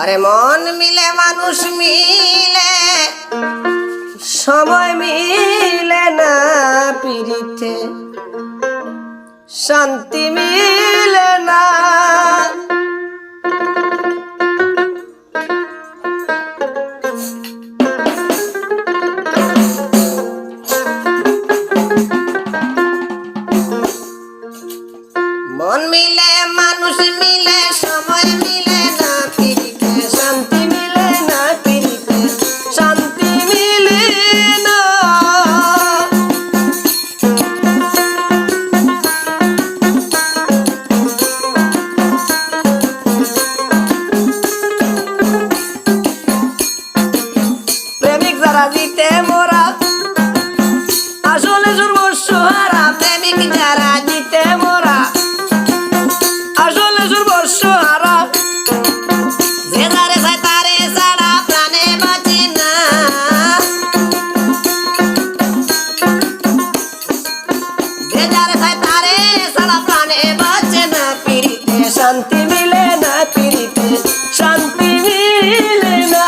আরে মন মিলে মানুষ মিলে সময় মিলে না পিরিতে শান্তি মিলে না মন মিলে মানুষ মিলে সময় মিলে না পিরিতে শান্তি মিলে না পিরিতে শান্তি মিলে না প্রেমিক যারা জিতে মোরা আসলে সর্বস্বহারা প্রেমিক যারা জিতে মোরা আসলে সর্বস্বহারা যে যারে চায় তারে ছাড়া প্রাণে বাঁচে না যে যারে চায় তারে ছাড়া প্রাণে বাঁচে না পিরিতে শান্তি মিলে না পিরিতে শান্তি মিলে না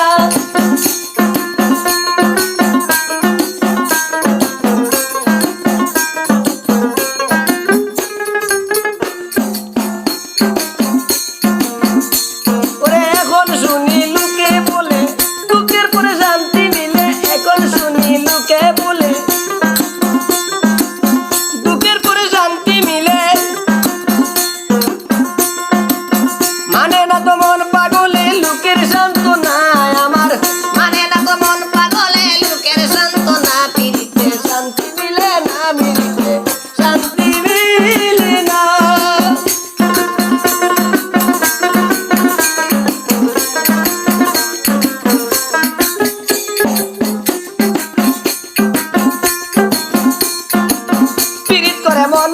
মন